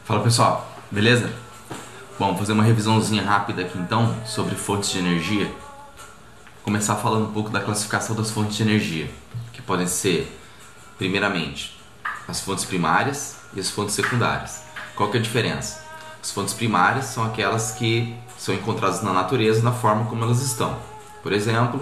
Fala pessoal, beleza? Bom, vou fazer uma revisãozinha rápida aqui então sobre fontes de energia. Vou começar falando um pouco da classificação das fontes de energia, que podem ser, primeiramente, as fontes primárias e as fontes secundárias. Qual que é a diferença? As fontes primárias são aquelas que são encontradas na natureza na forma como elas estão. Por exemplo,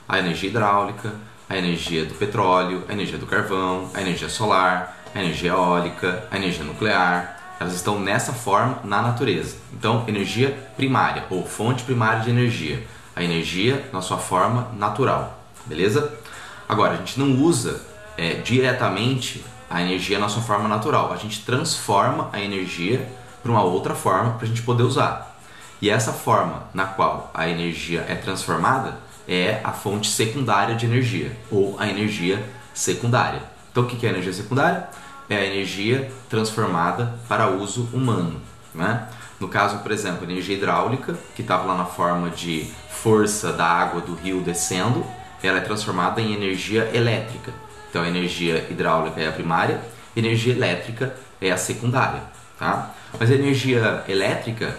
a energia hidráulica, a energia do petróleo, a energia do carvão, a energia solar, a energia eólica, a energia nuclear. Elas estão nessa forma na natureza. Então, energia primária ou fonte primária de energia. A energia na sua forma natural, beleza? Agora, a gente não usa diretamente a energia na sua forma natural. A gente transforma a energia para uma outra forma para a gente poder usar. E essa forma na qual a energia é transformada é a fonte secundária de energia, ou a energia secundária. Então, o que é a energia secundária? É a energia transformada para uso humano, né? No caso, por exemplo, a energia hidráulica, que estava lá na forma de força da água do rio descendo, ela é transformada em energia elétrica. Então, a energia hidráulica é a primária, a energia elétrica é a secundária, tá? Mas a energia elétrica,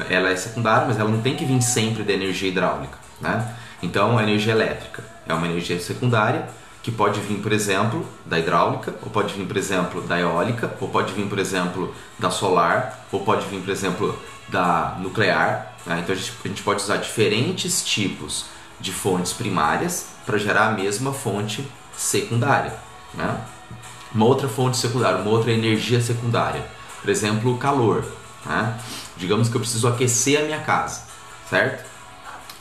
ela é secundária, mas ela não tem que vir sempre da energia hidráulica, né? Então, a energia elétrica é uma energia secundária, que pode vir, por exemplo, da hidráulica, ou pode vir, por exemplo, da eólica, ou pode vir, por exemplo, da solar, ou pode vir, por exemplo, da nuclear, né? Então a gente pode usar diferentes tipos de fontes primárias para gerar a mesma fonte secundária, né? Uma outra fonte secundária, uma outra energia secundária, por exemplo, o calor, né? Digamos que eu preciso aquecer a minha casa, certo?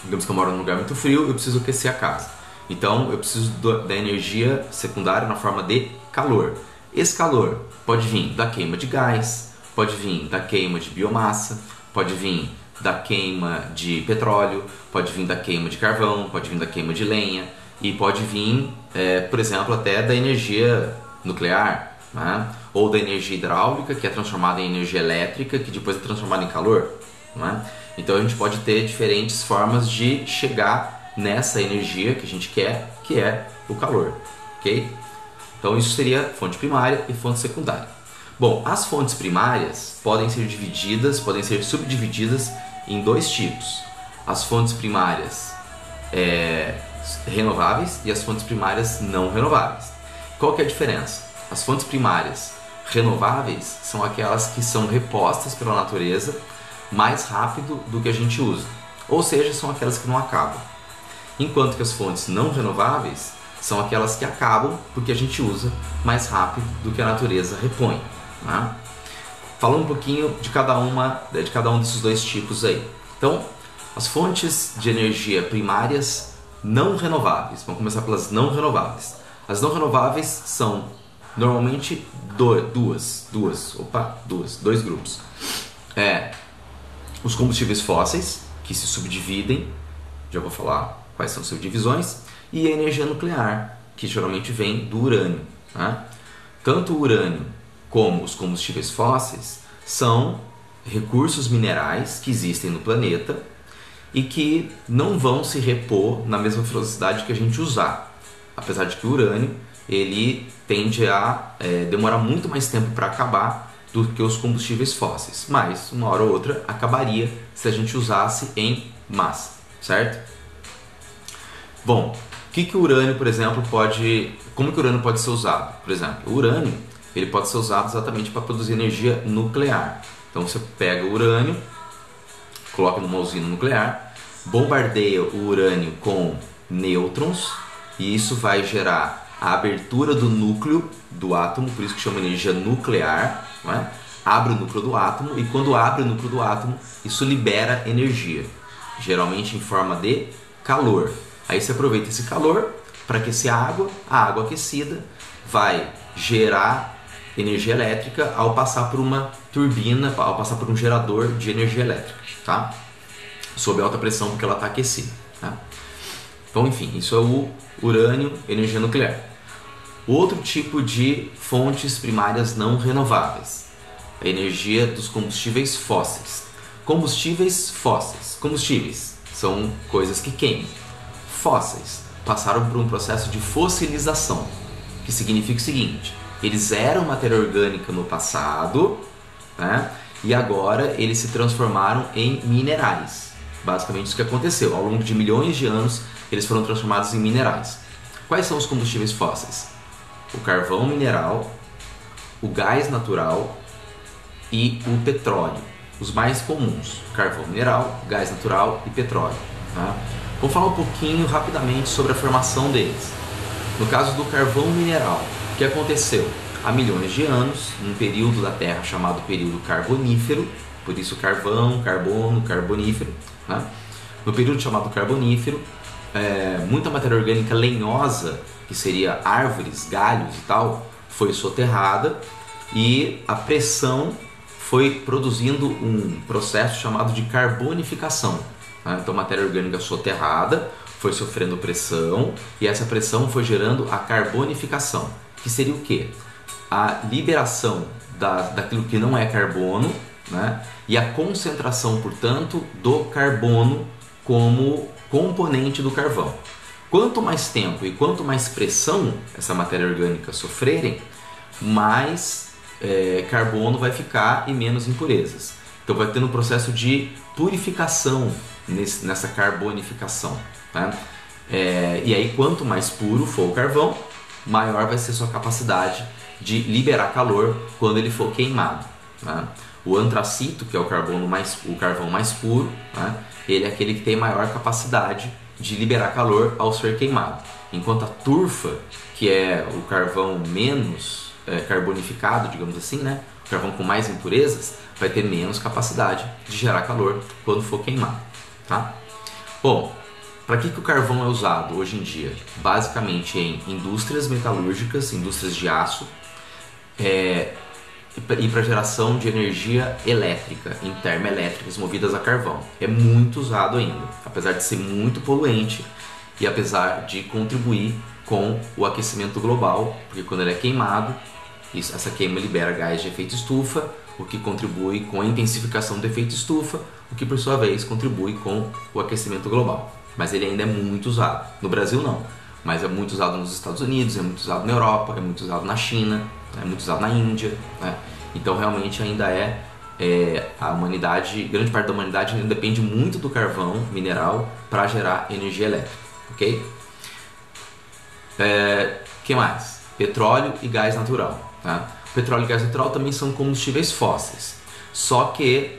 Digamos que eu moro num lugar muito frio, eu preciso aquecer a casa. Então eu preciso da energia secundária na forma de calor. Esse calor pode vir da queima de gás, pode vir da queima de biomassa, pode vir da queima de petróleo, pode vir da queima de carvão, pode vir da queima de lenha e pode vir, por exemplo, até da energia nuclear, né? Ou da energia hidráulica, que é transformada em energia elétrica, que depois é transformada em calor, né? Então a gente pode ter diferentes formas de chegar nessa energia que a gente quer, que é o calor, ok? Então isso seria fonte primária e fonte secundária. Bom, as fontes primárias podem ser divididas, podem ser subdivididas em dois tipos. As fontes primárias renováveis e as fontes primárias não renováveis. Qual que é a diferença? As fontes primárias renováveis são aquelas que são repostas pela natureza mais rápido do que a gente usa, ou seja, são aquelas que não acabam. Enquanto que as fontes não renováveis são aquelas que acabam porque a gente usa mais rápido do que a natureza repõe, né? Falando um pouquinho de cada um desses dois tipos aí. Então, as fontes de energia primárias não renováveis, vamos começar pelas não renováveis. As não renováveis são normalmente dois grupos. Os combustíveis fósseis, que se subdividem, já vou falar quais são suas divisões, e a energia nuclear, que geralmente vem do urânio, né? Tanto o urânio como os combustíveis fósseis são recursos minerais que existem no planeta e que não vão se repor na mesma velocidade que a gente usar. Apesar de que o urânio ele tende a demorar muito mais tempo para acabar do que os combustíveis fósseis, mas uma hora ou outra acabaria se a gente usasse em massa, certo? Bom, como que o urânio pode ser usado? Por exemplo, o urânio ele pode ser usado exatamente para produzir energia nuclear. Então você pega o urânio, coloca numa usina nuclear, bombardeia o urânio com nêutrons e isso vai gerar a abertura do núcleo do átomo, por isso que chama energia nuclear, né? Abre o núcleo do átomo e quando abre o núcleo do átomo, isso libera energia, geralmente em forma de calor. Aí você aproveita esse calor para aquecer a água aquecida vai gerar energia elétrica ao passar por uma turbina, ao passar por um gerador de energia elétrica, tá? Sob alta pressão porque ela está aquecida, tá? Então, enfim, isso é o urânio, energia nuclear. Outro tipo de fontes primárias não renováveis, a energia dos combustíveis fósseis. Combustíveis são coisas que queimam. Fósseis passaram por um processo de fossilização, que significa o seguinte: eles eram matéria orgânica no passado, né? E agora eles se transformaram em minerais. Basicamente isso que aconteceu. Ao longo de milhões de anos, eles foram transformados em minerais. Quais são os combustíveis fósseis? O carvão mineral, o gás natural e o petróleo. Os mais comuns: carvão mineral, gás natural e petróleo. Tá? Vou falar um pouquinho rapidamente sobre a formação deles. No caso do carvão mineral, o que aconteceu? Há milhões de anos, num período da Terra chamado período carbonífero, por isso carvão, carbono, carbonífero, né? No período chamado carbonífero, muita matéria orgânica lenhosa, que seria árvores, galhos e tal, foi soterrada e a pressão foi produzindo um processo chamado de carbonificação. Né? Então, matéria orgânica soterrada foi sofrendo pressão e essa pressão foi gerando a carbonificação, que seria o quê? A liberação daquilo que não é carbono, né? E a concentração, portanto, do carbono como componente do carvão. Quanto mais tempo e quanto mais pressão essa matéria orgânica sofrerem, mais carbono vai ficar e menos impurezas. Então vai tendo um processo de purificação nessa carbonificação. Tá? E aí quanto mais puro for o carvão, maior vai ser sua capacidade de liberar calor quando ele for queimado. Tá? O antracito, que é o carvão mais puro, tá? Ele é aquele que tem maior capacidade de liberar calor ao ser queimado. Enquanto a turfa, que é o carvão menos carbonificado, digamos assim, né? O carvão com mais impurezas, vai ter menos capacidade de gerar calor quando for queimado. Tá? Bom, para que o carvão é usado hoje em dia? Basicamente em indústrias metalúrgicas, indústrias de aço, e para geração de energia elétrica, em termoelétricas movidas a carvão. É muito usado ainda, apesar de ser muito poluente e apesar de contribuir com o aquecimento global, porque quando ele é queimado, essa queima libera gás de efeito estufa, o que contribui com a intensificação do efeito estufa, o que por sua vez contribui com o aquecimento global. Mas ele ainda é muito usado. No Brasil não, mas é muito usado nos Estados Unidos, é muito usado na Europa, é muito usado na China, é muito usado na Índia, né? Então realmente ainda a humanidade, grande parte da humanidade ainda depende muito do carvão mineral para gerar energia elétrica, ok? Que mais? Petróleo e gás natural. Tá? Petróleo e gás natural também são combustíveis fósseis, só que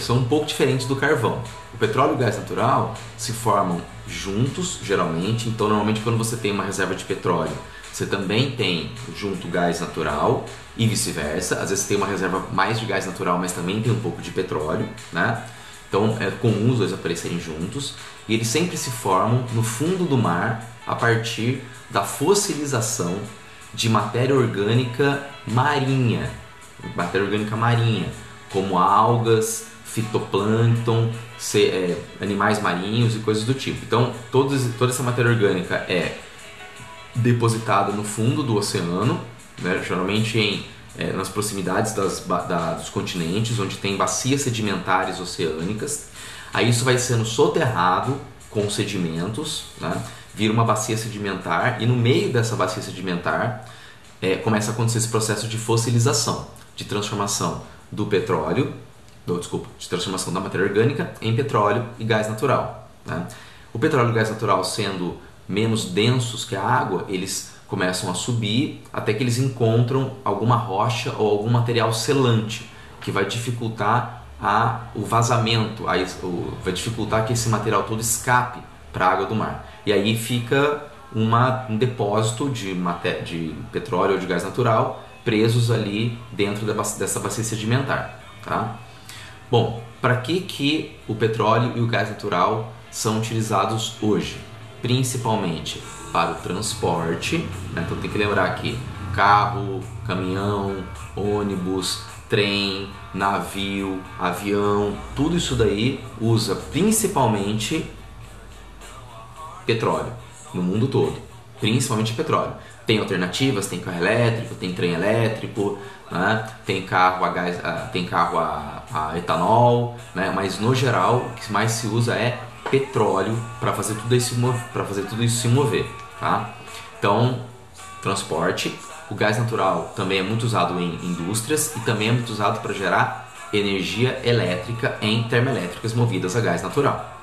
são um pouco diferentes do carvão. O petróleo e o gás natural se formam juntos, geralmente. Então normalmente quando você tem uma reserva de petróleo, você também tem junto gás natural e vice-versa. Às vezes você tem uma reserva mais de gás natural, mas também tem um pouco de petróleo, né? Então é comum os dois aparecerem juntos e eles sempre se formam no fundo do mar a partir da fossilização de matéria orgânica marinha, como algas, fitoplâncton, animais marinhos e coisas do tipo. Então toda essa matéria orgânica é depositada no fundo do oceano, né, geralmente nas proximidades dos continentes, onde tem bacias sedimentares oceânicas. Aí isso vai sendo soterrado com sedimentos, né, vira uma bacia sedimentar e no meio dessa bacia sedimentar começa a acontecer esse processo de fossilização, de transformação de transformação da matéria orgânica em petróleo e gás natural. Né? O petróleo e o gás natural sendo menos densos que a água, eles começam a subir até que eles encontram alguma rocha ou algum material selante que vai dificultar o vazamento, vai dificultar que esse material todo escape para a água do mar. E aí fica um depósito de petróleo ou de gás natural presos ali dentro dessa bacia sedimentar. Tá? Bom, para que o petróleo e o gás natural são utilizados hoje? Principalmente para o transporte, né? Então tem que lembrar aqui: carro, caminhão, ônibus, trem, navio, avião, tudo isso daí usa principalmente petróleo no mundo todo, principalmente petróleo. Tem alternativas, tem carro elétrico, tem trem elétrico, né? Tem carro a gás, tem carro a etanol, né? Mas no geral o que mais se usa é petróleo para fazer tudo isso se mover, tá? Então, transporte, O gás natural também é muito usado em indústrias e também é muito usado para gerar energia elétrica em termoelétricas movidas a gás natural.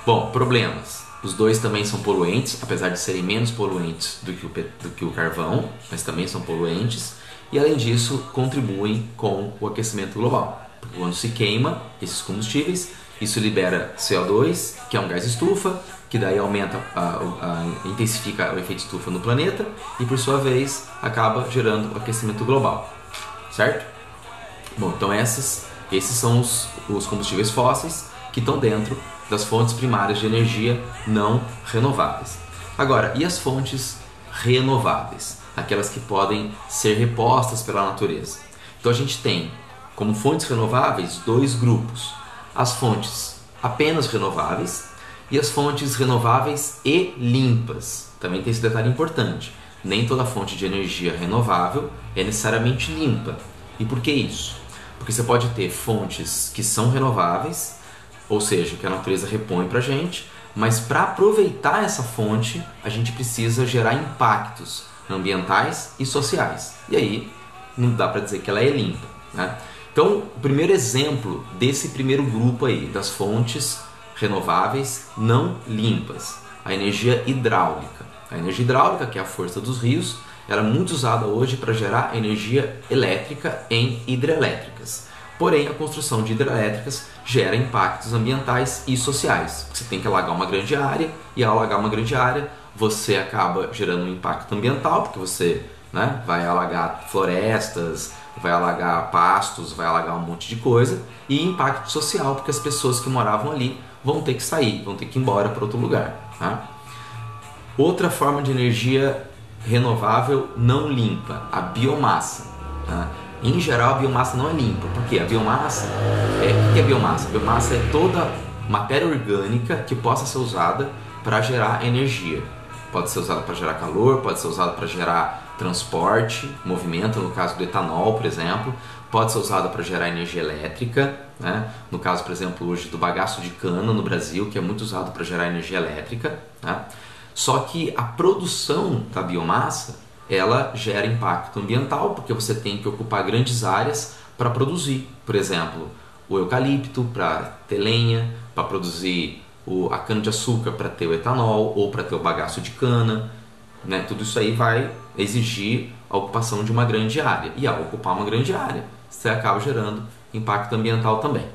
Bom, problemas. Os dois também são poluentes, apesar de serem menos poluentes do que o carvão, mas também são poluentes. E além disso, contribuem com o aquecimento global. Porque quando se queima esses combustíveis, isso libera CO2, que é um gás estufa, que daí aumenta, intensifica o efeito estufa no planeta e por sua vez acaba gerando o aquecimento global, certo? Bom, então esses são os combustíveis fósseis que estão dentro das fontes primárias de energia não renováveis. Agora, e as fontes renováveis? Aquelas que podem ser repostas pela natureza. Então a gente tem como fontes renováveis dois grupos: as fontes apenas renováveis e as fontes renováveis e limpas. Também tem esse detalhe importante: nem toda fonte de energia renovável é necessariamente limpa. E por que isso? Porque você pode ter fontes que são renováveis, ou seja, que a natureza repõe para a gente, mas para aproveitar essa fonte a gente precisa gerar impactos ambientais e sociais. E aí não dá para dizer que ela é limpa, né? Então, o primeiro exemplo desse primeiro grupo aí, das fontes renováveis não limpas, a energia hidráulica. A energia hidráulica, que é a força dos rios, ela é muito usada hoje para gerar energia elétrica em hidrelétricas. Porém, a construção de hidrelétricas gera impactos ambientais e sociais. Você tem que alagar uma grande área, e ao alagar uma grande área, você acaba gerando um impacto ambiental, porque você, né, vai alagar florestas, vai alagar pastos, vai alagar um monte de coisa, e impacto social, porque as pessoas que moravam ali vão ter que sair, vão ter que ir embora para outro lugar. Tá? Outra forma de energia renovável não limpa, a biomassa. Tá? Em geral, a biomassa não é limpa. Por quê? A biomassa o que é biomassa? A biomassa é toda matéria orgânica que possa ser usada para gerar energia. Pode ser usada para gerar calor, pode ser usada para gerar transporte, movimento, no caso do etanol, por exemplo. Pode ser usada para gerar energia elétrica, né? No caso, por exemplo, hoje do bagaço de cana no Brasil, que é muito usado para gerar energia elétrica. Tá? Só que a produção da biomassa, ela gera impacto ambiental, porque você tem que ocupar grandes áreas para produzir. Por exemplo, o eucalipto para ter lenha, para produzir a cana-de-açúcar para ter o etanol ou para ter o bagaço de cana. Né? Tudo isso aí vai exigir a ocupação de uma grande área. E ao ocupar uma grande área, você acaba gerando impacto ambiental também.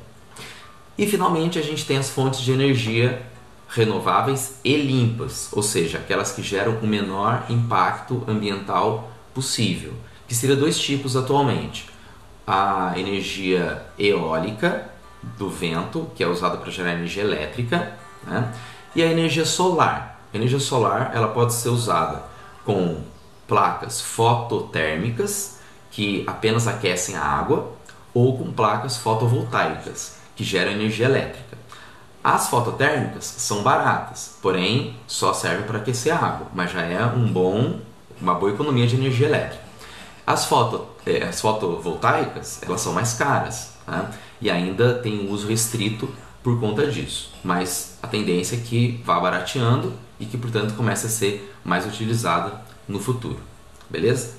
E finalmente a gente tem as fontes de energia renováveis e limpas, ou seja, aquelas que geram o menor impacto ambiental possível, que seria dois tipos atualmente: a energia eólica do vento, que é usada para gerar energia elétrica, né? E a energia solar. A energia solar, ela pode ser usada com placas fototérmicas, que apenas aquecem a água, ou com placas fotovoltaicas, que geram energia elétrica. As fototérmicas são baratas, porém só servem para aquecer a água, mas já é uma boa economia de energia elétrica. As fotovoltaicas, elas são mais caras, né? E ainda tem uso restrito por conta disso, mas a tendência é que vá barateando e que, portanto, comece a ser mais utilizada no futuro. Beleza?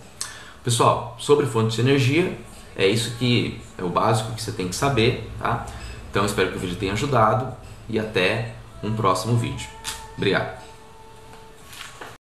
Pessoal, sobre fontes de energia, é isso que é o básico que você tem que saber, tá? Então, espero que o vídeo tenha ajudado e até um próximo vídeo. Obrigado!